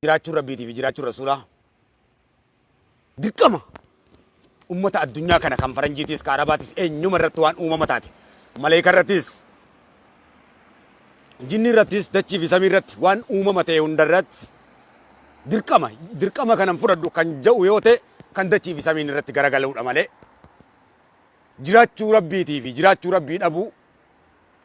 jiraachuu rabbiitii fi jiraachuu rasuulaa dirqama ummata addunyaa kana kan faranjiitis ka arabaatis eenyuma irratti waan uumama taate maleeka irrattis jinni irrattis dachii fi samii irratti waan uumama ta'e hunda irratti dirqama kanan fudhadhu kan jedhu yoo ta'e kan dachii fi samiin irratti garagaluudha malee jiraachuu rabbiitii fi jiraachuu rabbii dhabuu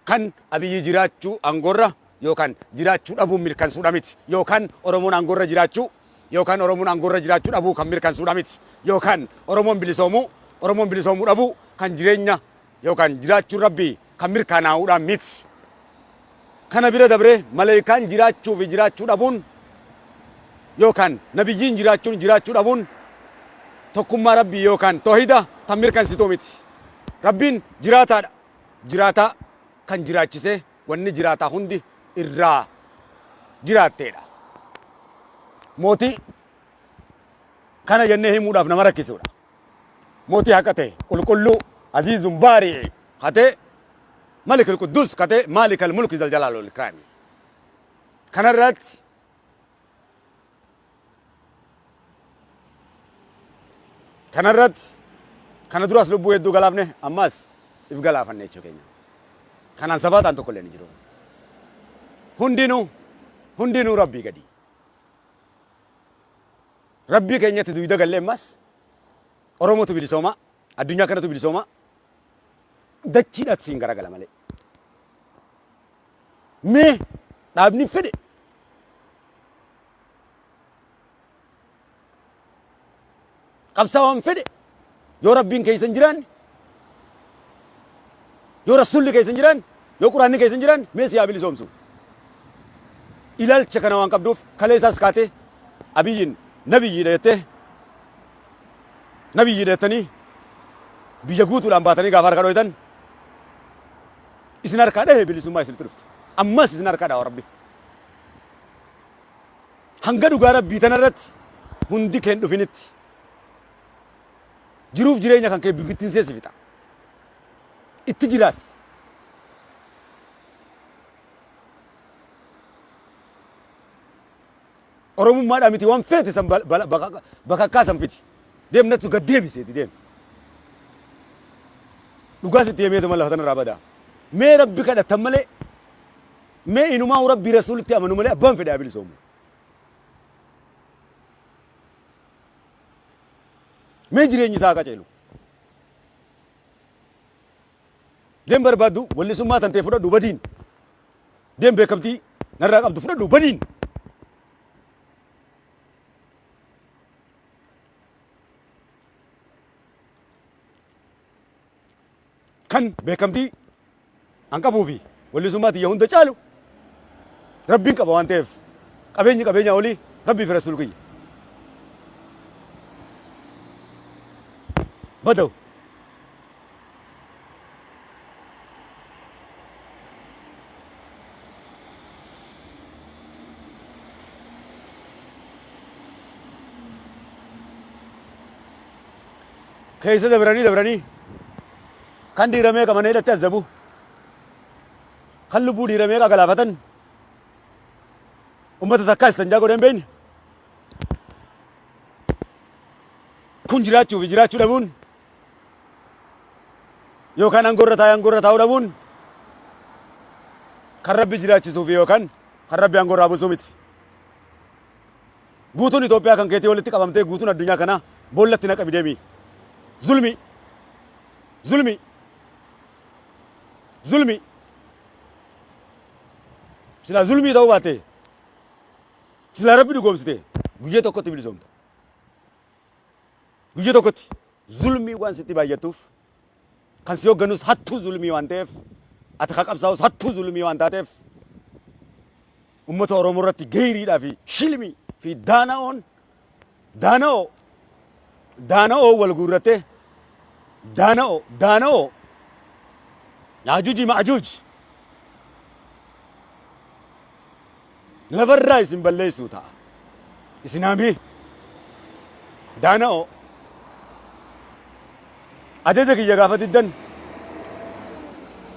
kan abiyyi jiraachuu angorra yookaan jiraachuu dhabuu mirkansuudha miti yookaan Oromoon angorra jiraachuu yookaan Oromoon angorra jiraachuu dhabuu kan mirkansuudha miti yookaan Oromoon bilisoomuu dhabuu kan jireenya yookaan jiraachuu rabbii kan mirkanaa'uudha miti. Kana bira dabree maleekaan jiraachuu fi jiraachuu dhabuun yookaan nabiyyiin jiraachuu dhabuun tokkummaa rabbii yookaan toohida tan mirkansituu miti. Rabbiin jiraataadha. Jiraataa kan jiraachisee wanni jiraataa hundi irraa jiraatteedha. Mootii kana jennee himuudhaaf nama rakkisuudha. Mootii haqa ta'e qulqulluu aziizun baarii hatee ملك القدوس كته مالك الملك ذا الجلال والإكرام كنرت كندراس لبوا يدو غلافنه أماس إفغلافنه شوكينا كنان سبات أنتو كله نجرو هندينو ربي كدي ربي كينيا تدوي ده قال ماس أرومو تبي لسوما الدنيا كنا تبي لسوما دكتيرات سينغرا قال ماله مي نابني فدي قبساهم فدي يو ربين كيسن جيران يو رسول كيسن جيران يو قرآن كيسن جيران مي سيابيلي سومسو إلال چكنا وان قبدوف خليساس كاته أبيين نبي يدتني بيجوتو لامباتني غافار كرويتن إسنار كاده بيلسوما يسيل ترفت أما إسنار كاده وربي هنگا دوغارا بيتنارت هندي كن دوفينت جروف جرينيا كان كي بيتين سيسي فيتا اتجلاس أرومو ما دامتي وان فيتي سم بكا كاسم فيتي ديم نتو قديم سيتي ديم لغاسي تيمي دم الله تنر رابدا مي ربي كده تملي مي إنما ربي رسول تي أمنو ملي أبان في دابيل سومو مي جريني ساكا چيلو ديم بربادو ولي سما تنتي فدا دو بدين ديم بكمتي نراق عبد فدا دو بدين كان بكمتي أنك بوفي ولي سماتي يهون تجالو ربي كبوان تيف كبيني أولي ربي في رسول كي بدو كيسة دبراني kan diiramee qabanee hidhatte azzabu kan lubbuu diiramee galaafatan ummata takkaa istanjaa godheen beeyne kun jiraachuu fi jiraachuu dhabuun yookaan angorra taa'uu dhabuun kan rabbi jiraachisuu fi yookaan kan rabbi angorraa busuu miti. Guutuun Itoophiyaa kan keetii walitti qabamtee guutuun addunyaa kana boollatti naqabi deemi. Zulmi sila zulmi ta'uu baate sila rabbi dhugoomsite guyyaa tokkotti bilisoomta guyyaa tokkotti zulmi waan sitti baay'atuuf kan si hoogganus hattuu zulmii waan ta'eef ati ka qabsaa'us hattuu zulmii waan taateef ummata Oromoo irratti geeriidhaa fi shilmii fi daana'oo wal guurratte daana'oo ياجوج ماجوج لفرا اسم بليسو تا اسنامي دانو أجدك يا غافة الدن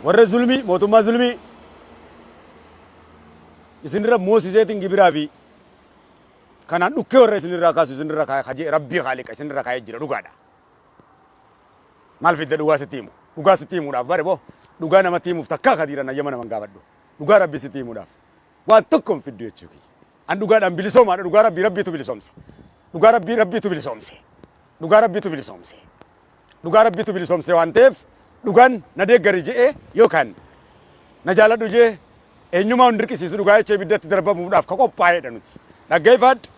ور ظلمي موتما ظلمي اسنرا موسى زيتين جبرافي kanaan dhukkee warra isinirraa kaasu isinirra kaa'e hajee rabbii haaliqa isinirra kaa'ee jira dhugaadha. Maal fidde dhugaa sitti himu? Dhugaa sitti himuudhaaf bare boo dhugaa namatti himuuf takkaa kadiira nayyama naman gaafadhu. Dhugaa rabbii sitti himuudhaaf waan tokko hin fiddu jechuudha. An dhugaadhaan bilisoomaadha. Dhugaa rabbiitu bilisoomsa. Dhugaa rabbiitu bilisoomse. Dhugaa rabbiitu bilisoomse. Dhugaa rabbiitu bilisoomse waan ta'eef dhugaan na deeggari je'ee yookaan na jaaladhu jee eenyumaa hundi dirqisiisu dhugaa jechee ibiddatti darbamuudhaaf ka qophaa'edha nuti. Dhaggeeffaadhu.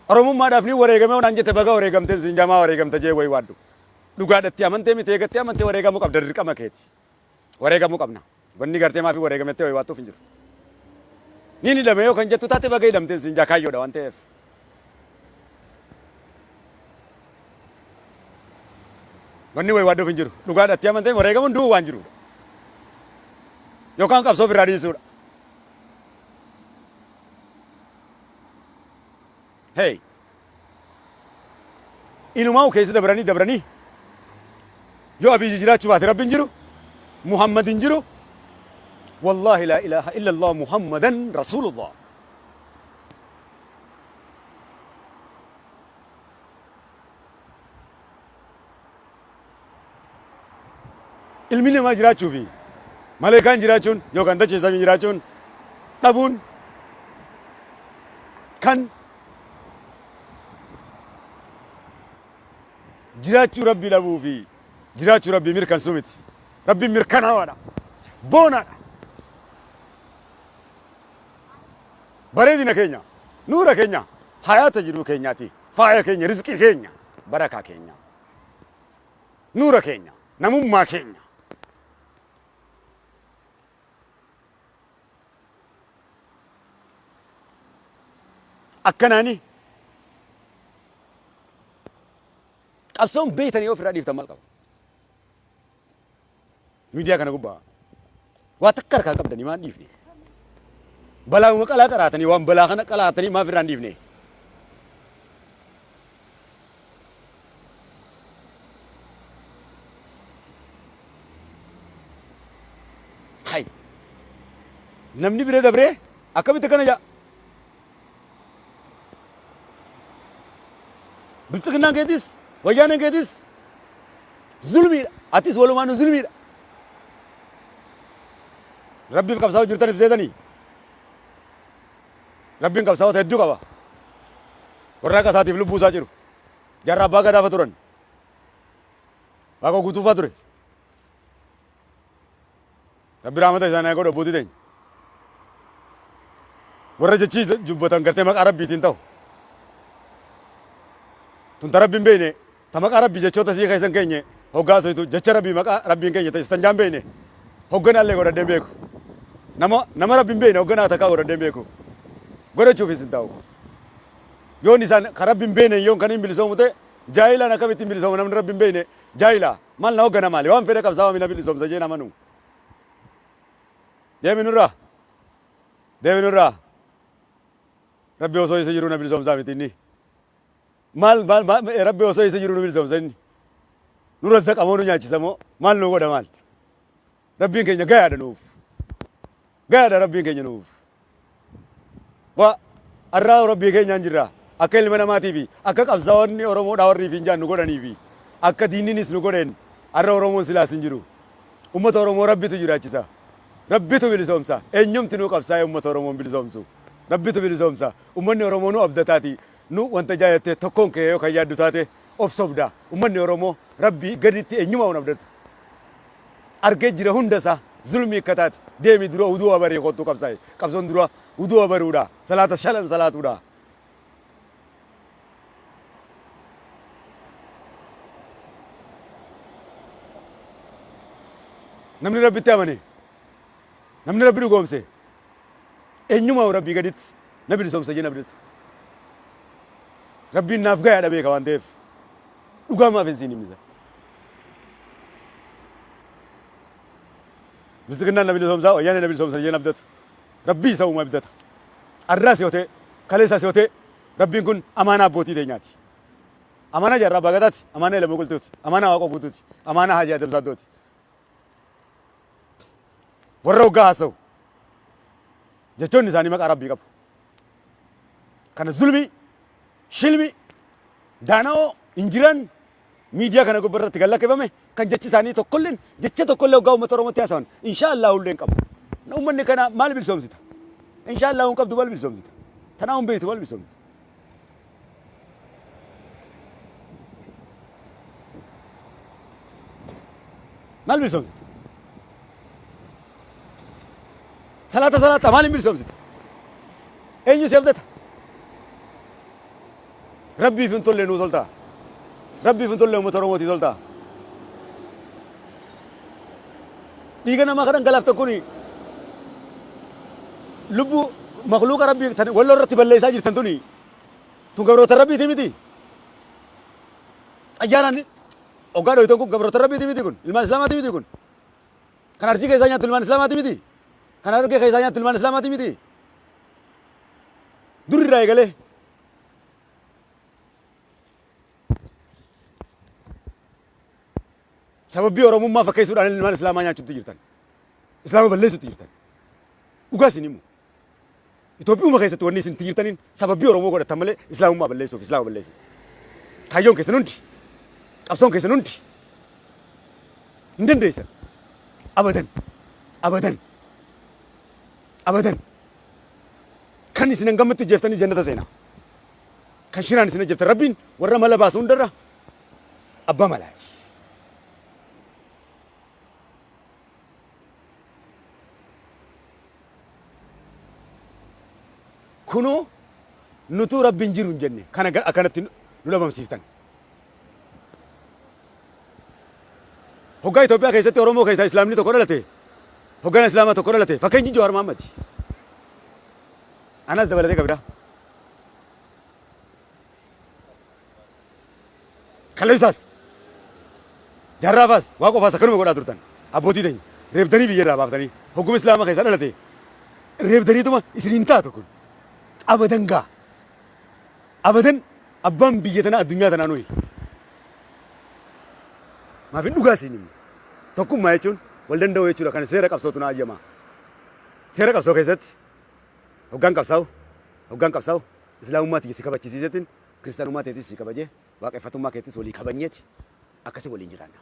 Oromummaadhaaf ni wareegame waan jette baga wareegamteen sinjamaa wareegamte jee wayi waaddu. Dhugaadhatti amantee miti eegattee amantee wareegamuu qabda dirqama keeti. Wareegamuu qabna. Wanni gartee maafi wareegamettee wayi waattuuf hin jiru. Ni hidhame yoo kan jettu taate baga hidhamteen sinjaa kaayyoodha waan ta'eef. Wanni wayi waadduuf hin jiru. Dhugaadhatti amantee wareegamuun du'uu waan jiru. Yookaan qabsoo ofirraa dhiisuudha. Hey, inumaa keessa dabranii yoo abiyyi jiraachuu baate rabbiin jiru Muhammadin jiru wallahi la ilaha illa Allah Muhammadan Rasulullah. Ilmi namaa jiraachuu fi maleekaan jiraachuun yookaan dachee samii jiraachuun dhabuun kan jiraachuu rabbii dhabuu fi jiraachuu rabbii mirkansuu miti. Rabbiin mirkanaawaadha. Boonaadha. Bareedina keenya, nuura keenya, hayaata jiruu keenyaati. Faaya keenya, rizqii keenya, barakaa keenya. Nuura keenya, namummaa keenya. Akkanaani qabsoon beeytanii ofirraa dhiiftan maal qaba? Miidiyaa kana gubbaa waa takka harkaa qabdanii maan dhiifne? Balaa qalaa qaraatanii waan balaa kana qalaatanii maaf irraa hin dhiifne? Hay namni biree dabree akkamitti akkana jaa? Biltsiginnaan keetis wayyaaneen keetis zulmiidha. Atis walumaan zulmiidha. Rabbiif qabsaa'uu jirtaniif seetanii. Rabbiin qabsaa'ota hedduu qaba. Warra akka isaatiif lubbuu isaa jiru. Jarra abbaa gadaafa turan. Waaqa guutuufaa ture. Rabbi raamata isaanii godha abbootii teenya. Warra jechii jubbatan gartee maqaa rabbiitiin ta'u. Tunta rabbiin beeyne ta maqaa rabbii jechoota sii keessan keenye hoggaa soitu jecha rabbii maqaa rabbiin keenya ta'istan jaan beeyne hogganaallee godhadheen beeku. Nama rabbiin beeyne hogganaa takkaa godhadheen beeku. Godhachuufis hin ta'u. Yoon isaan ka rabbiin beeyne yoon kan hin bilisoomu ta'e jaayilaan akkamittiin bilisoomu namni rabbiin beeyne jaayilaa maal na hoggana maali waan fedhe qabsaa'aa mina bilisoomsa jee namanu. Deeminurraa rabbi osoo isa jiru na bilisoomsaa miti inni. Maal rabbi osoo isa jiru nu bilisoomsa inni. Nurra isa qamoo nu nyaachisa moo maal nu godha maal? Rabbiin keenya gayaadha nuuf. Gayaadha rabbiin keenya nuuf. Waa arraa rabbii keenyaan jirra. Akka ilma namaatii fi akka qabsaa'onni Oromoodhaa warri fi injaan nu godhanii fi akka diinninis nu godheen arra Oromoon silaas hin jiru. Uummata Oromoo rabbitu jiraachisa. Rabbitu bilisoomsa. Eenyumti nu qabsaa'ee uummata Oromoon bilisoomsu. Rabbitu bilisoomsa. Uummanni Oromoo nu abdataati. Nu wanta jaayattee tokkoon kee yoo kan yaaddu taate of sobda. Uummanni Oromoo rabbii gaditti eenyumaa hin abdatu. Argee jira hunda isaa zulmii akka taate deemi dura uduu abarii kottuu qabsaa'e. Qabsoon dura uduu abaruudha. Salaata shalan salaatuudha. Namni rabbitti amane. Namni rabbi dhugoomse. Eenyumaa rabbii gaditti na bilisoomsa jee na abdatu. Rabbiin naaf gayaadha beeka waan ta'eef dhugaa maaf hin siin himisa. Bilisiginnaan na bilisoomsaa wayyaanee na bilisoomsa jee na abdatu. Rabbii isa uumaa abdata. Arraas yoo ta'e kaleessaas yoo ta'e rabbiin kun amaanaa abbootii teenyaati. Amaanaa jaarraa abbaa gadaati. Amaanaa ilma qulxuuti. Amaanaa waaqa guutuuti. Amaanaa hajii adamsaaddooti. Warra hoggaa haasa'u. jechoonni isaanii maqaa rabbii qabu. Kana zulmii, shilmi, daana'oo, injiraan miidiyaa kana gubbarratti kan lakkifame kan jechi isaanii tokkolleen jecha tokkollee hoggaa uummata Oromootti haasawan inshaallah hulleen qabu. Uummanni kana maal bilisoomsita? Inshaallah hun qabdu maal bilisoomsita? Tanaa hun beektu maal bilisoomsita? Maal bilisoomsita? Salaata maal bilisoomsita? Eenyu si abdata? Rabbiif hin tolle nuu toltaa. Rabbiif hin tolle uummata Oromootii toltaa. Dhiiga namaa kan dhangalaaftan kuni lubbuu makluuqa rabbii walloo irratti balleessaa jirtan tuni tun gabroota rabbiiti miti. Ayyaanaan hoggaa dhohitan kun gabroota rabbiiti miti kun ilmaan islaamaati miti kun. Kan arsii keessaa nyaattu ilmaan islaamaati miti. Kan harargee keessaa nyaattu ilmaan islaamaati miti. Dur irraa eegalee sababii Oromummaa fakkeessuudhaan ilmaan islaamaa nyaachuutti jirtan. Islaama balleessuutti jirtan. Dhugaa isin himu. Itoophiyaa keessatti wanni isin jirtaniin sababii Oromoo godhatan malee islaamummaa balleessuuf islaama balleessu. Kaayyoon keessan hundi, qabsoon keessan hundi hin dandeessan. Abadan. Kan isin hangamatti jeeftanii jannata seenaa. Kan shiraan isin jeeftan rabbiin warra mala baasu hundarra abbaa malaati. Kunoo nutuu rabbiin jiru hin jenne kana akkanatti nu dhabamsiiftan. Hoggaa Itoophiyaa keessatti Oromoo keessaa Islaamni tokko dhalate, hoggaan Islaamaa tokko dhalate fakkeenyi Jawaar Mahaammadi. Anas dabalatee qabda. Kalleessaas, jaarraafaas, waa qofaas akkanuma godhaa turtan. Abbootii teenya reebdanii biyya irraa baaftanii hogguma Islaamaa keessaa dhalate reebdaniituma isiniin taatu kun. Abadan abbaan biyya tanaa addunyaa tanaa nuyi. Maafin dhugaa isin himu. Tokkummaa jechuun wal danda'u jechuudha kan seera qabsootu naa ayyamaa. Seera qabsoo keessatti hoggaan qabsaa'u islaamummaa tiyya si kabachiisiisetiin kiristaanummaa teetis si kabajee waaqeffatummaa keettis walii kabajneeti akkasii waliin jiraanna.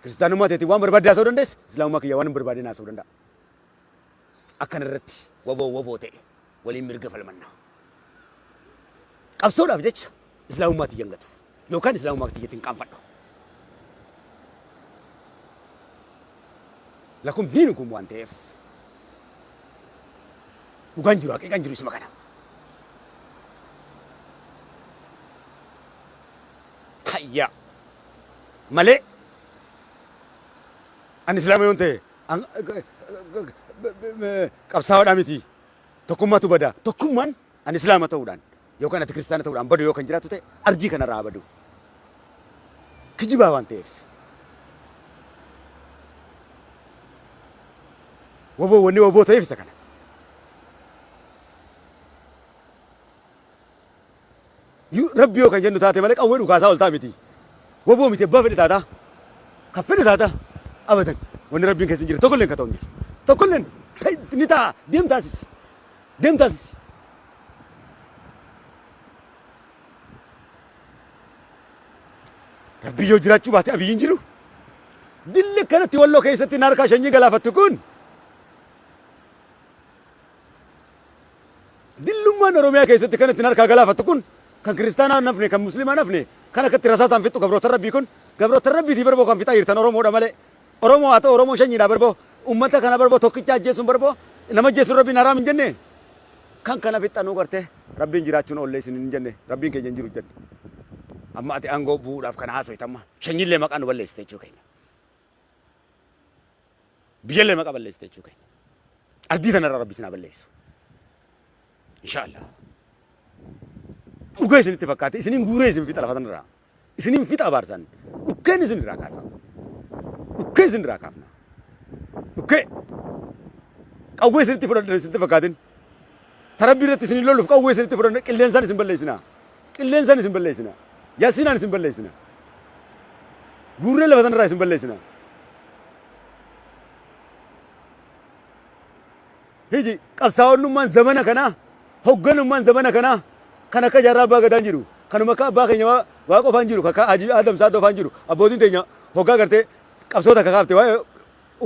Kiristaanummaa teetii waan barbaadde haasa'uu dandeessa islaamummaa kiyya waan hin barbaadne haasa'uu danda'a. Akkana irratti waboo ta'e waliin mirga falmanna. Qabsoodhaaf jecha islaamummaa tiyya hangatu yookaan islaamummaa tiyyatti hin qaanfadhu. Lakum diinukum waan ta'eef dhugaan jiru haqiiqaan jiru isuma kana. Hayya malee ani islaama yoon ta'e qabsaa'oodhaa miti. Tokkummaatu bada. Tokkummaan ani islaama ta'uudhaan yookaan ati kiristaana ta'uudhaan badu yookaan jiraatu ta'e ardii kanarraa badu. Kijibaa waan ta'eef. Waboo ta'eef isa kana. Rabbi yoo kan jennu taate malee qawwee dhukaasaa ol ta'a miti. Waboo miti abbaa fedhe taata. Kan fedhe taata. Abadan wanni rabbiin keessa hin jirre tokkolleen ka ta'u hin jiru. Tokkolleen ni ta'a deem taasisi. Rabbi yoo jiraachuu baate abiyyiin jiru. Dilli kanatti walloo keessatti harkaa shanyii galaafattu kun. Dillummaan Oromiyaa keessatti kanatti harkaa galaafattu kun kan kiristaanaa nafne kan musliimaa nafne kan akkatti rasaasaan fixu gabroota rabbii kun gabroota rabbiitii barboo kan fixaa jirtan Oromoodha malee. Oromoo haa ta'u Oromoo shanyiidha barboo uummata kana barboo tokkicha ajjeesuun barboo nama ajjeesuun rabbiin haraam hin jenne. Kan kana fixanuu gartee rabbiin jiraachuun oollee isin hin jenne rabbiin keenya hin jiru jenne. Amma ati aangoo bu'uudhaaf kana haaso'itamma shanyillee maqaa nu balleessite jechuu keenya. Biyyallee maqaa balleessite jechuu keenya. Ardii tanarraa rabbi isin haa balleessu. Inshaallah. Dhugaa isinitti fakkaate isiniin guuree isin fixa lafa tanarraa. Isiniin fixa abaarsan dhukkeen isin irraa kaasa. Dhukkee isin irraa kaafna. Dhukkee. Qawwee isinitti fudhadhan isinitti fakkaatin. Tarabbii irratti isin loluuf qawwee isinitti fudhadhan qilleensaan isin balleessina. Qilleensaan isin balleessina. Yaasinaan isin balleessina. Guurree lafa tanarraa isin balleessina. hiji qabsaa'onnummaan zamana kanaa hogganummaan zamana kanaa kan akka jaarraa abbaa gadaa jiru kanuma akka abbaa keenya waa qofaan jiru akka Hajii Adam Saatoo faan jiru abbootiin teenya hoggaa gartee qabsoota akka kaafte waa'ee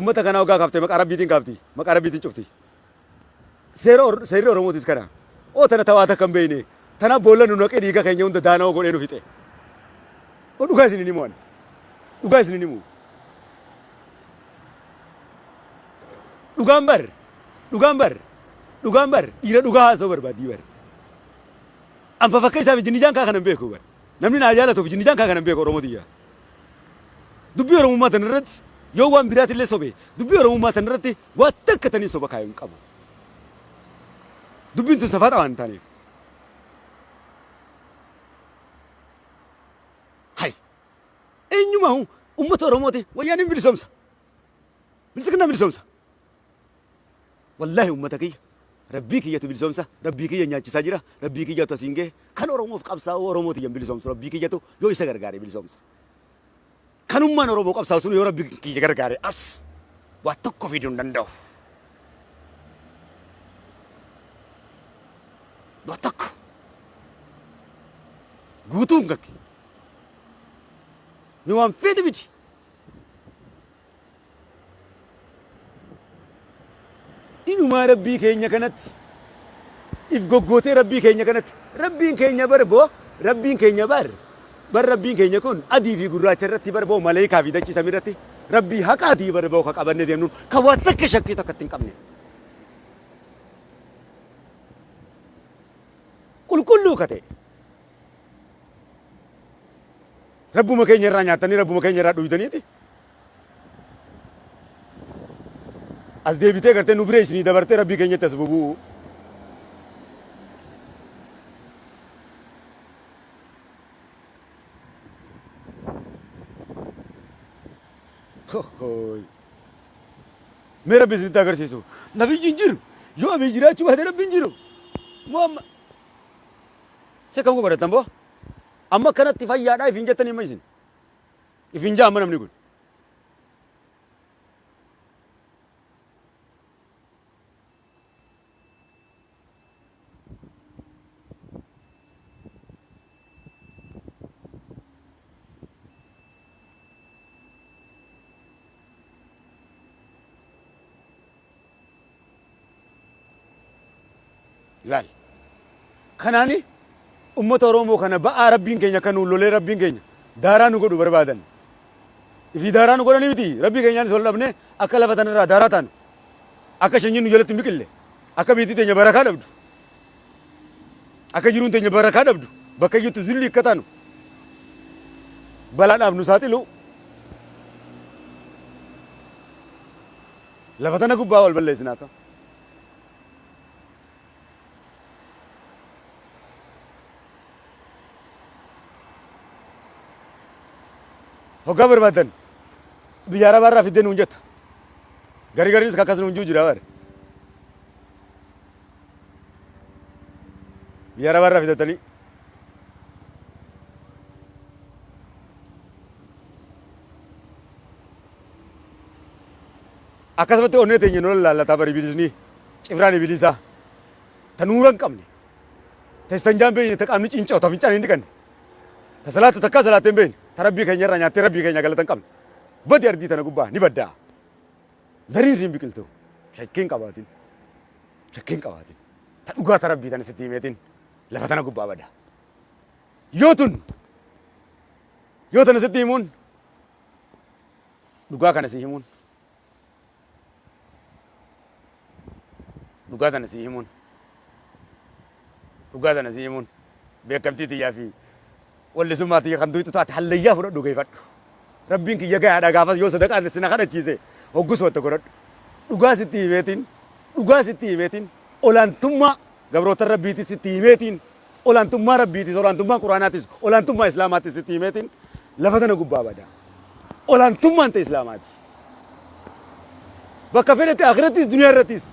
ummata kanaa hoggaa kaafte maqaa rabbiitiin kaafti maqaa rabbiitiin cufti seerri Oromootis kana oo tana tawaata kan beeyne tana boolla nu naqee dhiiga keenya hunda daana'oo godhee nu fixe dhugaa isin hin himu dhugaa isin hin himu dhugaan bar dhiira dhugaa haasa'uu barbaadii bar anfa fakka isaaf jinnijaan kaa kanan beeku bar namni naa jaalatuuf jinnijaan kaa kanan beeku Oromoo tiyya dubbii Oromummaa tan irratti yoo waan biraati illee sobe dubbii Oromummaa tan irratti waa takka tanii soba kaayuu hin qabu dubbiin tun safaadha waan taaneef hay eenyumaa ummata Oromooti wayyaaniin bilisoomsa bilisignaa bilisoomsa wallahi ummata kiyya rabbii kiyyatu bilisoomsa rabbii kiyya nyaachisaa jira rabbii kiyyatu asiin ga'e kan Oromoof qabsaa'u Oromootiyyan bilisoomsu rabbii kiyyatu yoo isa gargaare bilisoomsa kanummaan Oromoo qabsaa'u sun yoo rabbii kiyya gargaare as waa tokko fiduu hin danda'u waa tokko guutuun gakke ni waan fedhi miti inumaa rabbii keenya kanatti if goggootee rabbii keenya kanatti rabbiin keenya barboo rabbiin keenya bar rabbiin keenya kun adii fi gurraacha irratti barboo maleekaa fi dachii samii irratti rabbii haqaatii barboo ka qabanne deemnuun ka waa takka shakkii tokko hin qabne qulqulluu ka ta'e rabbuma keenya irraa nyaatanii rabbuma keenya irraa dhuytaniiti as deebitee gartee nu biree isinii dabartee rabbii keenyatti as bubuu mee rabbi isinitti agarsiisu nabiyyiin jiru yoo abii jiraachuu baate rabbiin jiru moo amma se kam godhatan boo amma kanatti fayyaadhaa ifin jettanii ma isin ifin jaa amma namni kun laal kanaani ummata Oromoo kana ba'aa rabbiin keenya kan lolee rabbiin keenya daaraa nu godhu barbaadan ifi daaraa nu godhanii miti rabbii keenyaan sol dhabne akka lafa tanarraa daaraa taanu akka shanyiin nu jalatti biqille akka biitii teenya barakaa dhabdu akka jiruun teenya barakaa dhabdu bakka jirtu zulli akka taanu balaadhaaf nu saaxilu lafa tana gubbaa wal balleessinaa akka hoggaa barbaadan biyya arabaarraa fiddee nuun jetta gariinis akkas nuun jiru jira bare biyya arabaarraa fiddatanii akkasumatti onnee teenya nola laallataa bari bilisni cifraan ibilisaa ta nuura hin qabne ta istanjaan beeyne ta qaamni cinca'u ta fincaan hin dhiqanne ta salaata takkaa salaattee hin beeyne ta rabbii keenya irraa nyaattee rabbii keenya galata hin qabne badi ardii tana gubbaa ni baddaa zariin siin biqiltu shakkiin qabaatin ta dhugaa ta rabbii tana sitti himeetin lafa tana gubbaa badda yoo tana sitti himuun dhugaa kana si himuun dhugaa tana si himuun beekamtii tiyyaa fi wallisummaa tiyya kan duytu taate hallayyaa fudhadhu geeffadhu rabbiin kiyya gayaadha gaafas yoo sadaqaan sina kadhachiise hoggus watta godhadhu dhugaa sitti himeetin olaantummaa gabroota rabbiitis sitti himeetin olaantummaa rabbiitis olaantummaa quraanaatis olaantummaa islaamaatis sitti himeetin lafa tana gubbaa bada olaantummaan ta'e islaamaati bakka fedhate akhirattis duniyaa irrattis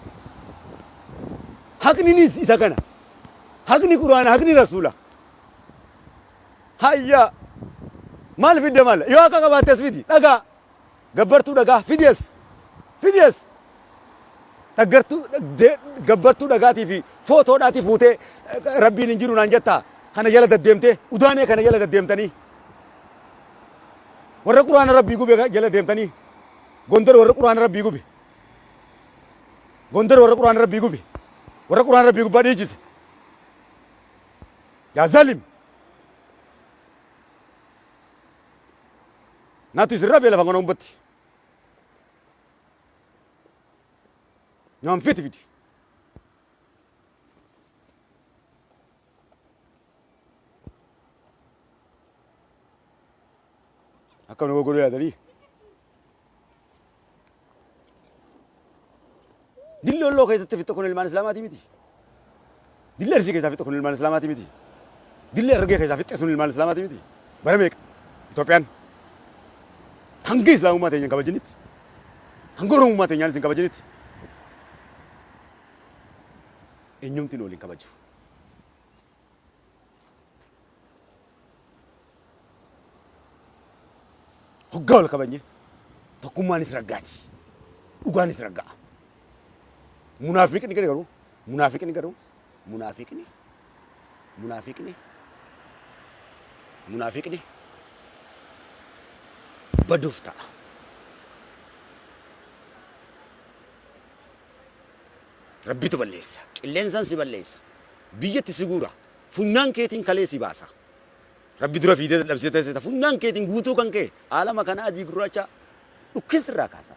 haqninis isa kana haqni quraana haqni rasuula hayya maal fidde maal yoo akka qabaattes fidi dhagaa gabbartuu dhagaa fidees dhaggartuu gabbartuu dhagaatii fi footoodhaatii fuutee rabbiin hin jiru naan jettaa kana jala deddeemtee udaanee kana jala deddeemtanii warra quraana rabbii gube jala deemtanii gondar warra quraana rabbii gube gondar warra quraana rabbii gube warra quraana rabbii gubbaa dhiichise yaa zalim naatu isirraa beela fangana umbatti nyaan fiti fiti akkam nama godhu yaadanii dilli olloo keessatti fixxo kun ilmaan islaamaatii miti dilli arsii keessaa fixxo kun ilmaan islaamaatii miti dilli argee keessaa fixxe sun ilmaan islaamaatii miti bara meeqa Itoophiyaan hanga islaamummaa teenyaan kabajinitti hanga oromummaa teenyaan isin kabajinitti eenyumtiin waliin kabaju hoggaa wal kabanye tokkummaanis raggaati dhugaanis ragga'a munaafiqni garuu munaafiqni garuu munaafiqni munaafiqni munaafiqni baduuf ta'a rabbitu balleessa qilleensaan si balleessa biyyatti si guura funyaan keetiin kalee si baasa rabbi dura fiidee dadhabsee teessita funyaan keetiin guutuu kan kee alama kana adii gurraacha dhukkisirraa kaasa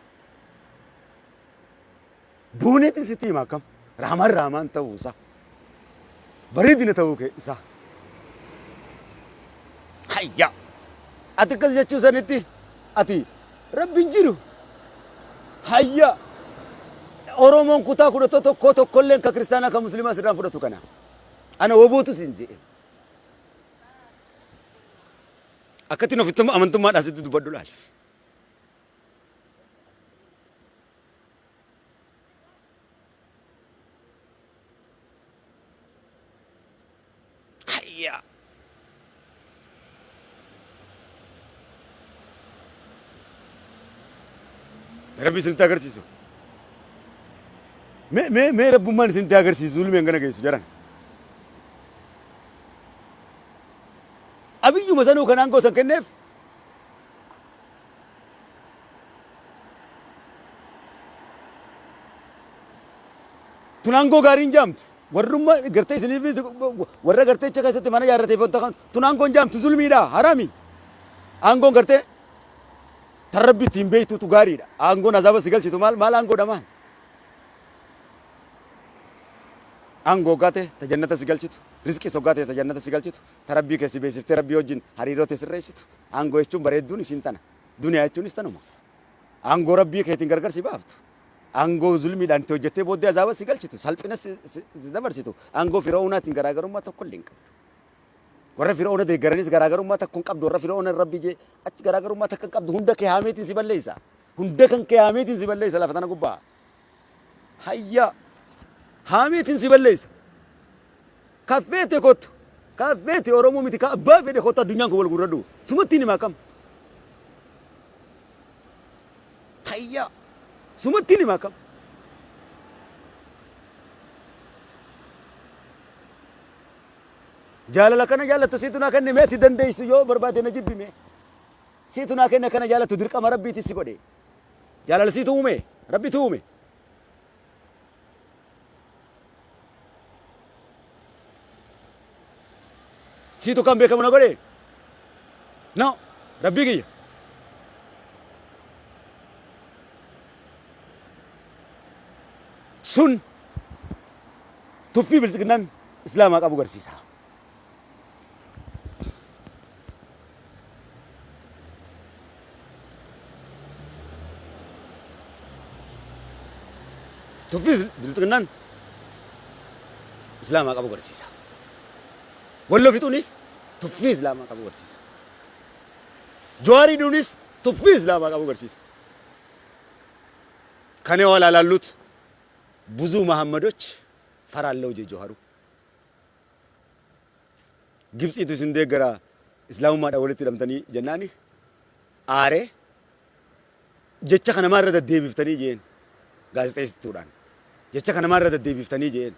booneetiin sitti himaa akkam raamaan ta'uu isaa bareedina ta'uu isaa hayya ati akkas jechuu sanitti ati rabbiin jiru hayya Oromoon kutaa kudha tokkolleen ka kiristaanaa ka musliimaa sirraan fudhatu kana ana wobuutu siin jedhe akkattiin ofitti amantummaadhaan sitti dubbadhu laal hayya rabbi isinitti agarsiisu mee rabbummaan isinitti agarsiisu zulmeen gana geessu jaran abiyyuma sanuu kan aangoo san kenneef tun aangoo gaariin jaamtu warrummaa gartee isiniif warra garteecha keessatti mana yaarrateef tun aangoon jaamtu zulmiidha harami aangoon gartee tan rabbi ittiin beektutu gaariidha aangoon azaaba si galchitu maal aangoodha maal angoo gaate ta jannata si galchitu rizqii soggaate ta jannata si galchitu ta rabbii keessi beeksiftee rabbii wajjin hariiroo tee sirreessitu angoo jechuun bareedduun isiin tana duniyaa jechuunis tanuma angoo rabbii keetiin gargar si baaftu angoo zulmiidhaan itti hojjettee booddee azaaba si galchitu salphina si dabarsitu angoo fir'aunaatiin garaagarummaa tokko illee hin qabdu warra fir'auna deeggaranis garaagarummaa tokko hin qabdu warra fir'auna rabbii jee achi garaagarummaa tokko hin qabdu hunda kee haameetiin si balleessa hunda kan kee haameetiin si balleessa lafa tana gubbaa hayya haameetiin si balleessa kaffeete kottu kaffeete oromoo miti ka abbaa fedhe kottu addunyaan kun wal gurradhu sumattiin himaa kam hayya sumattiin himaa kam jaalala kana jaalattu siitu naa kenne meeti dandeessu yoo barbaade na jibbime siitu naa kenne kana jaalattu dirqama rabbiitti si godhe jaalala siitu uume rabbitu uume siitu kan beekamu na godhe no rabbii kiyya sun tuffii bilisiqinnaan islaamaa qabu garsiisa tuffii bilisiqinnaan islaamaa qabu garsiisa wallo fixuunis tuffii islaamaa qabu garsiisa jawaariidhuunis tuffii islaamaa qabu garsiisa ከኔ ኋላ ላሉት ብዙ መሐመዶች ፈራለው ጀዋሩ ግብጽቱ ሲንደገራ እስላሙማ ዳወለት ደምተኒ ጀናኒ አሬ ጀቻ ከነ ማረደ ደቢፍተኒ ጄን ጋዜጣይስቱዳን jecha kana maarra deddeebiftanii jeen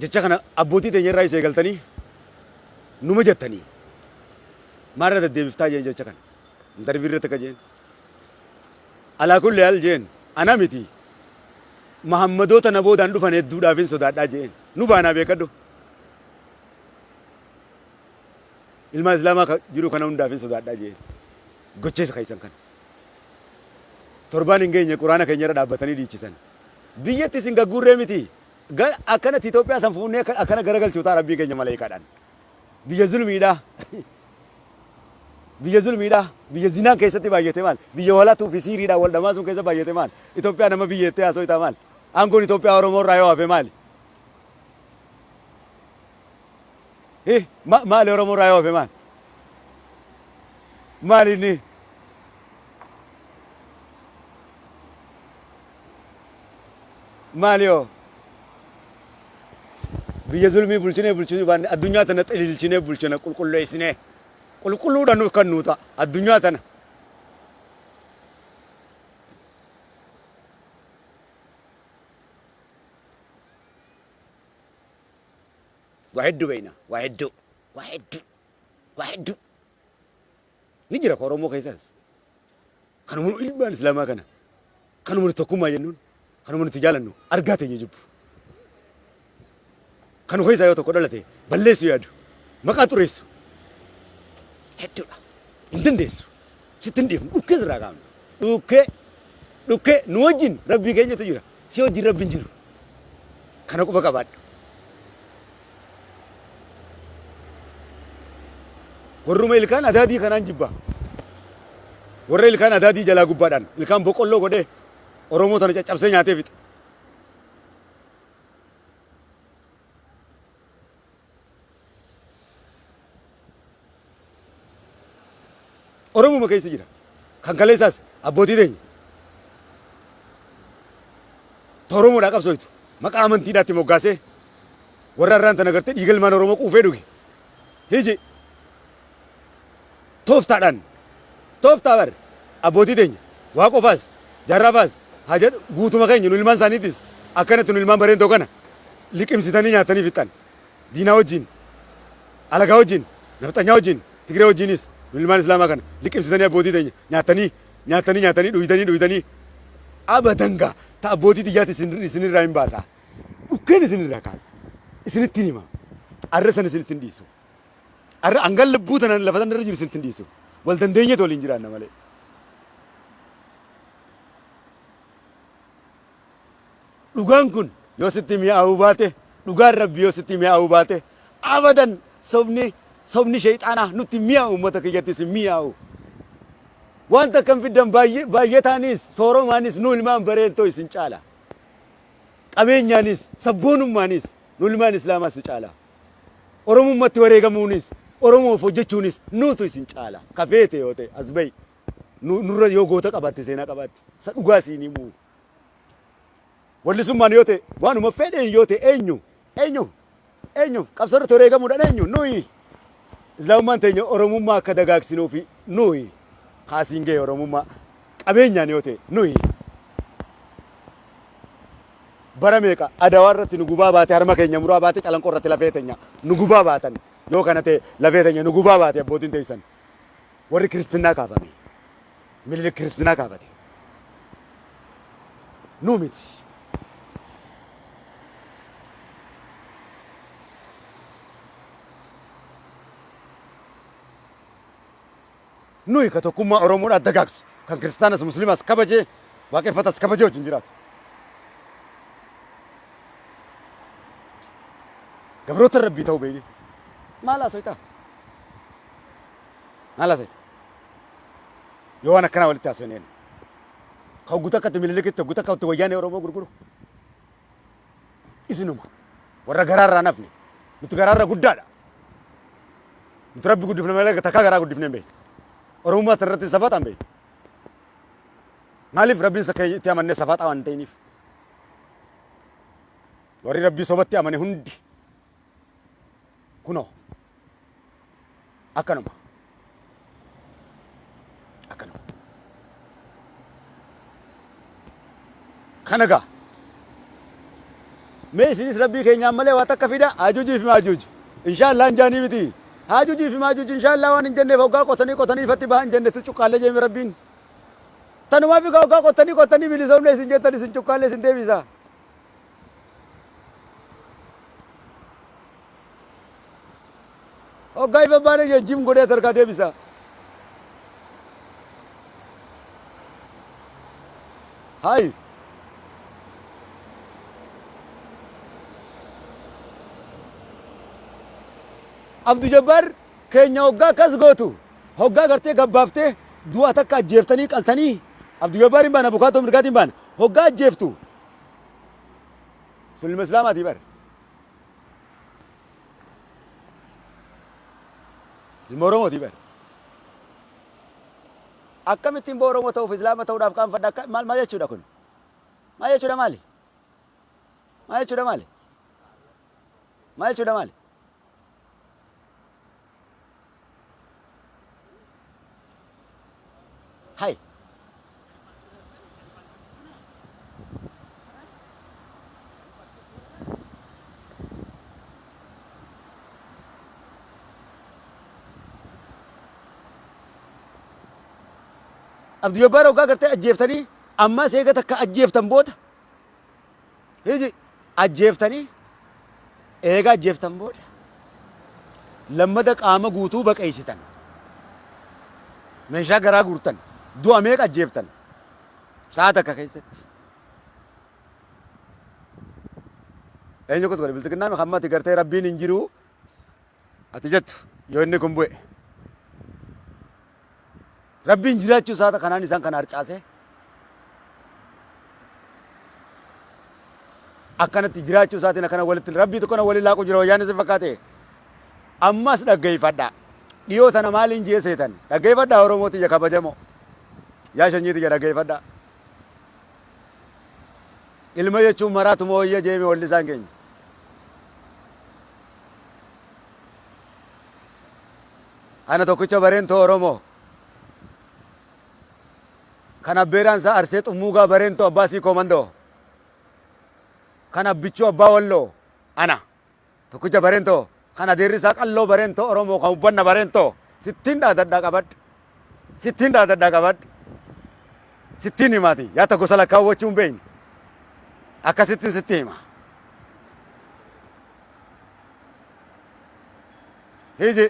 jecha kana abbootii teenya irraa isee galtanii numa jettanii maarra deddeebiftaa jeen jecha kana intarvii irratti akka jeen alaa kulli haal jeen ana miti mahammadoota na boodaan dhufan hedduudhaafin sodaadhaa jeen nu baanaa beekadhu ilmaan islaamaa jiru kana hundaafin sodaadhaa jeen gocheessa kaisan kana torbaan hin geenye quraana keenya irra dhaabbatanii dhiichisan biyyatti isin gagguurree miti akkanatti Itoophiyaa san fuunee akkana garagalchuutaa rabbii keenya maleekaadhaan biyya zulmiidha biyya zulmiidha biyya zinaan keessatti baay'ate maal biyya walaatuu fi siiriidha wal dhamaa sun keessa baay'ate maal Itoophiyaa nama biyyeettee haasoo itaa maal aangoon Itoophiyaa Oromoo irraa yoo hafe maali maali Oromoo irraa yoo hafe maal maali inni maali yoo biyya zulmii bulchinee baanne addunyaa tana xililchinee bulchina qulqulleessinee qulqulluudha nuuf kan nuuta addunyaa tana waa hedduu beeyna waa hedduu ni jira ka Oromoo keessaas kanuma ilmaan islaamaa kana kanuma tokkummaa jennuun kanuma nuti jaalannu argaa teenya jibbu kanu keessa yoo tokko dhalate balleessu yaadu maqaa xureessu hedduudha hin dandeessu sitti hin dhiifnu dhukkee sirraa qaamna dhukkee nu wajjin rabbii keenyatu jira si wajjin rabbiin jiru kana quba qabaadhu warruma ilkaan adaadii kanaan jibba warra ilkaan adaadii jalaa gubbaadhaan ilkaan boqqolloo godhee Oromoo tana caccabsee nyaatee fixe Oromoo keessa jira kan kaleessaas abbootii teenya Oromoodhaa qabsooytu maqaa amantiidhaatti moggaasee warra irraan tana gartee dhiiga ilmaan Oromoo quufee dhuge hiji tooftaa bar abbootii teenya waa qofaas jaarraafaas haja guutuma keenya nu ilmaan isaaniitis akkanatti nu ilmaan bareentoo kana liqimsitanii nyaatanii fixan diinaa wajjin alagaa wajjin nafxanyaa wajjin Tigiree wajjinis nu ilmaan islaamaa kana liqimsitanii abbootii teenya nyaatanii dhuyitanii abadan gaa ta abbootii xiyyaatti isinirraa hin baasa dhukkeen isinirraa kaasa isinitti hima arra sana isinitti hin dhiisu arra hangan lubbuu tana lafa sana irra jiru isinitti hin dhiisu wal dandeenyeet waliin jiraanna malee dhugaan kun yoo sitti mi'aawuu baate dhugaan rabbi yoo sitti mi'aawuu baate abadan sobni shayxaanaa nutti mi'aawu uummata kiyyattis mi'aawu wanta kan fiddan baay'ataanis sooromaanis nu ilmaan bareentoo isin caala qabeenyaanis sabboonummaanis nu ilmaan islaamaa si caala oromummatti wareegamuunis oromoof hojjechuunis nuutu isin caala kafeete yoo ta'e as bahi nurra yoo goota qabaatte seenaa qabaatte isa dhugaa siin himuu wallisummaan yoo ta'e waanuma fedheen yoo ta'e eenyu qabsarratti wareegamuudhaan eenyu nuyi islaamummaan teenya oromummaa akka dagaagsinuufi nuyi kaasiin ga'e oromummaa qabeenyaan yoo ta'e nuyi bara meeqa adawaa irratti nu gubaa baate harma keenya muraa baate calanqoo irratti lafee teenya nu gubaa baatan yoo kana ta'e lafee teenya nu gubaa baate abbootiin teessan warri kiristinnaa kaafame mililik kiristinnaa kaafate nu miti nuyi ka tokkummaa Oromoodhaa dagaagsu kan kiristaanas musliimaas kabajee waaqeffatas kabajee wajjin jiraatu. Gabroota rabbii ta'uu beeyne maal haasa'ita? Yoo waan akkanaa walitti haasa'een ka hogguta akkatti mililikitti hogguta akkatti wayyaanee Oromoo gurguru isinuma warra garaarraa nafne nuti garaarra guddaadha nuti rabbi guddifne malee takkaa garaa guddifne hin beekne. Oromummaa irratti safataan beeku. Maaliif rabbiin isa itti amannee safataa waan ta'iniif? Warri rabbii sobatti amane hundi kunoo akkanuma. kanaga mee isinis rabbii keenyaan malee waa takka fida hajuujii fi maajuuj inshallah injaanii miti hajuujii fi maajuuj inshallah waan hin jenneef hoggaa qotanii ifatti bahan jennetti cuqqaallee jeeme rabbiin tanumaaf hoggaa qotanii bilisoomne isin jettan isin cuqqaallee isin deebisa hoggaa ifa baane jim godhee tarkaa deebisa hai Abdu Jabbar keenya hoggaa kas gootu hoggaa gartee gabbaaftee du'a takka ajjeeftanii qaltanii Abdu Jabbar hin baana bukaatoo mirgaatiin baana hoggaa ajjeeftu sulma islaamaatii bar ilma Oromootii bar akkamittiin boo Oromoo ta'uuf islaama ta'uudhaaf qaanfadha maal jechuudha kun maal jechuudha maali maal jechuudha maali maal jechuudha maali hai Abdu Jabbar hoggaa gartee ajjeeftanii amma seega takka ajjeeftan booda hiji ajjeeftanii eega ajjeeftan booda lammada qaama guutuu baqeessitan meeshaa garaa guurtan du'a meeqa ajjeeftan sa'a takka keessatti eenyu kos godhe biltiqinnaa Muhammad gartee rabbiin hin jiru ati jettu yoo inni kun bu'e rabbiin jiraachuu saata kanaan isaan kana harcaase akkanatti jiraachuu isaatiin akkana walitti rabbii tokko na waliin laaqu jira wayyaan isin fakkaate ammas dhaggeeffadha dhiyoo tana maaliin jee seetan dhaggeeffadha Oromooti ija kabajamoo yaa shanyiiti ija dhaggeeffadha ilma jechuun maraatuma wayya jeeme walli isaan keenya ana tokkicha bareentoo Oromoo kan abbeeraan isaa arsee xummuugaa bareentoo abbaasii koomandoo kan abbichuu abbaa walloo ana tokkicha bareentoo kan adeerri isaa qalloo bareentoo Oromoo kan ubbanna bareentoo sittiin dhaadadhaa qabadhu sittiin dhaadadhaa qabadhu sittiin himaati yaata gosa lakkaawwachuun beeyni akkasittiin sitti hima hiji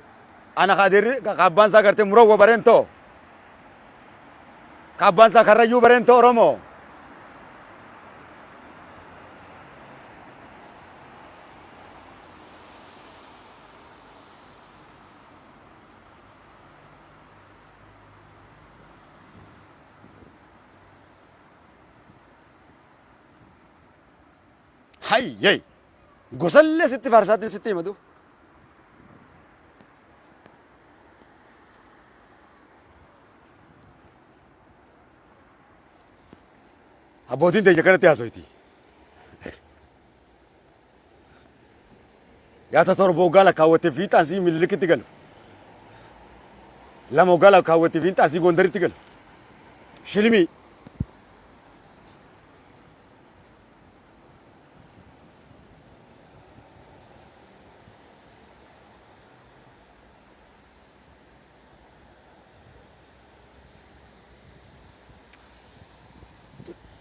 ana ka adeerri ka abbaan isaa gartee murawwa bareentoo kabbaan isaa karrayyuu bareentoo Oromoo hayyey gosallee sitti farsaatiin sitti himatu abbootiin teenya kanatti haasoyti yaata torba hoggaa lakkaawwattee fiixaan sii Minilikitti galu lama hoggaa lakkaawwattee fiixaan sii Gondaritti galu shilmii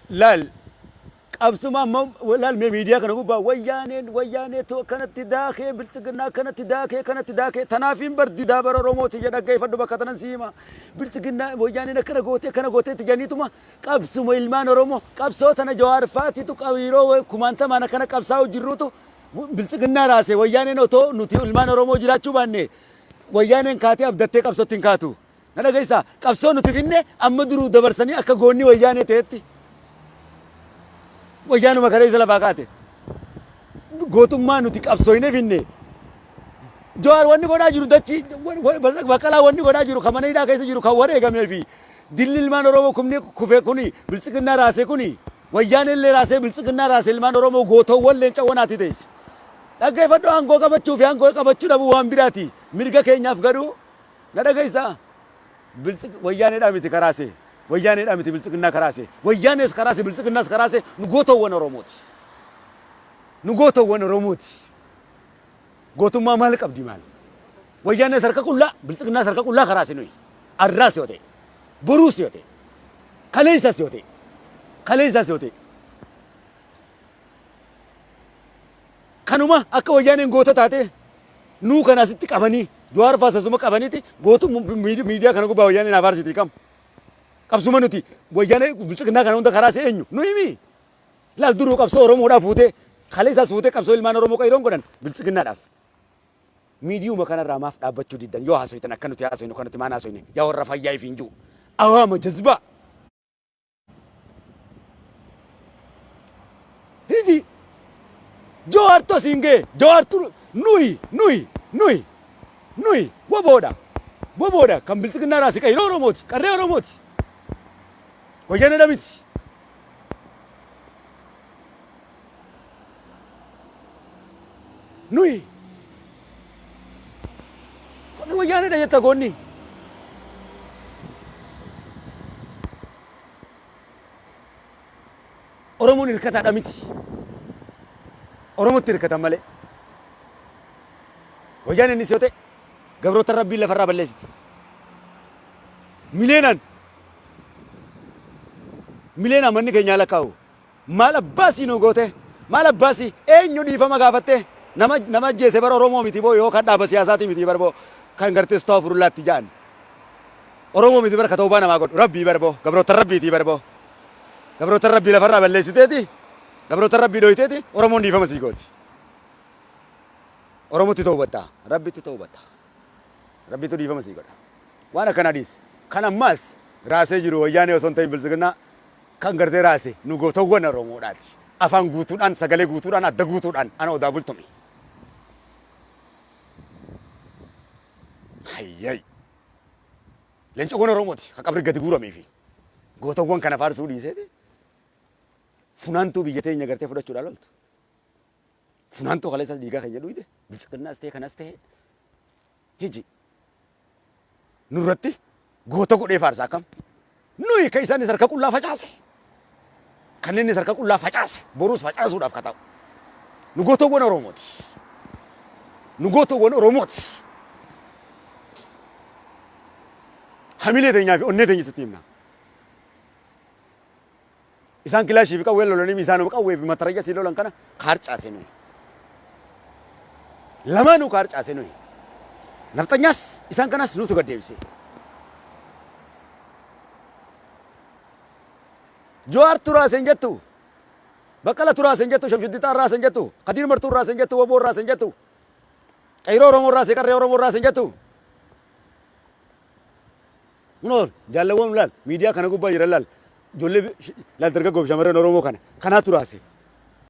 laal qabsuma laal miidiyaa kana gubbaa wayyaanee to kanatti daakee biltsiginnaa kanatti daakee tanaafiin bardi daabara Oromooti jedha dhaggeeffadhu bakka tanan siima biltsiginnaa wayyaaneen akkana gootee itti janiituma qabsuma ilmaan Oromoo qabsoo tana Jawaar Faatitu qabiiroo kumaantamaan akkana qabsaa'u jirruutu biltsiginnaa raase wayyaaneen otoo nuti ilmaan Oromoo jiraachuu baanne wayyaaneen kaatee abdattee qabsootti hin kaatu na dhageessaa qabsoo nuti finne amma duruu dabarsanii akka goonni wayyaanee ta'etti wayyaanuma kalee isa lafaa kaate gootummaa nuti qabsooyne finne Jawaar wanni godhaa jiru dachi Baqqalaa wanni godhaa jiru kan mana hidhaa keessa jiru kan wareegamee fi dilli ilmaan Oromoo kumni kufee kuni biltsiginnaa raasee kuni wayyaanee illee raasee biltsiginnaa raasee ilmaan Oromoo gootoowwan leencawwanaati ta'es dhaggeeffadhu aangoo qabachuu fi aangoo qabachuu dhabuu waan biraati mirga keenyaaf garuu na dhageessaa wayyaanedhaa miti karaasee ወያኔ ዳምቲ ብልጽግና ከራሴ ወያኔስ ከራሴ ብልጽግናስ ከራሴ ንጎተወን ኦሮሞቲ ንጎተወን ኦሮሞቲ ጎቱማ ማል ቀብዲ ማል ወያኔ ሰርካ ቁላ ብልጽግና ሰርካ ቁላ ከራሴ ነው አራስ ይወቴ ብሩስ ይወቴ ከሌሳስ ይወቴ ከሌሳስ ይወቴ ከኑማ አከ ወያኔን ጎተ ታቴ ኑ ከናስቲ ቀበኒ ጆዋር ፋሰሱማ ቀበኒቲ ጎቱ ሚዲያ ከነጉ ወያኔ ናፋርሲቲ ቀም ቀብሱማ ኑቲ ወያኔ ብልጽግና ከነ ሁንደ ከራሴ እኙ ኑ ይሚ ላልዱሩ ቀብሶ ኦሮሞዳ ፉቴ ከሌሳስ ፉቴ ቀብሶ ኢልማን ኦሮሞ ቀይሮን ጎደን ብልጽግና ዳፍ ሚዲዩ መከነራ ማፍ ዳበቹ ዲደን ዮ ሀሶ የተነከኑት ያሶ ነው ከነቲ ማና ሶ ነው ያወረፋ ያይ ፊንጁ አዋመ ጀዝባ ሂጂ ጆዋርቶ ሲንጌ ጆዋርቱ ኑይ ወቦዳ ከም ብልጽግና ራሲ ቀይሮ ኦሮሞቲ ቀሬ ኦሮሞቲ ወያኔ ዳሚቲ ኑይ ወያኔ ደየተ ጎኒ ኦሮሞን ይርከታ ዳሚቲ ኦሮሞት ይርከታ ማለ ወያኔ ንሲዮቴ ገብሮ ተረቢ ለፈራ በለሲቲ ሚሌና መን ገኛ ለካው ማለባሲ ነው ጎቴ ማለባሲ ኤኙ ዲፈማ ጋፈቴ nama jeese bar oromoo miti boo yoo kadhaa basiyasaati miti bar boo kan gartee astagfirullaatti jaan oromoo miti bar ka tawbaa namaa godhu rabbii bar boo gabroota rabbiiti bar boo gabroota rabbii lafarraa balleessiteeti gabroota rabbii dhoyiteeti oromoon dhiifama sii gooti oromootti tawbattaa rabbitti tawbattaa rabbitu dhiifama sii godha waan akkana dhiis kan ammaas raasee jiru wayyaanee osoo hin ta'in bilisiginnaa kan gartee raase nu gootawwan oromoodhaati afaan guutuudhaan sagalee guutuudhaan adda guutuudhaan ana odaa bultumi hayyay leenca gon oromooti ka qabri gadi guuramee fi gootawwan kana faarsuu dhiiseeti funaantuu biyya teenya gartee fudhachuudhaan loltu funaantuu kaleessas dhiigaa keenya dhuyde bilisiginnaas ta'e kanas ta'e hiji nurratti goota godhee faarsaa akkam nuyi ka isaanis harka qullaa facaase kanneen harka qullaa facaase boruus facaasuudhaaf ka ta'u nu gootawwan oromooti nu gootawwan oromooti hamilee teenyaa fi onnee teenya sitti himna isaan kilaashii fi qawwee lolanii isaanuma qawwee fi matarayya sii lolan kana kaarcaase nuyi lamaanuu kaarcaase nuyi nafxanyaas isaan kanas nutu gaddeebise Jawar turaasen jettu Baqqala turaasen jettu Shamsuddin raasen jettu Qadir Martuu raasen jettu Waboo raasen jettu Qayroo Oromoo raase qarree Oromoo raasen jettu Kunoon jaalawwan laal miidiyaa kana gubbaa jiran laal ijoollee laal dargaggoo fi shamarran Oromoo kana kanaatu raase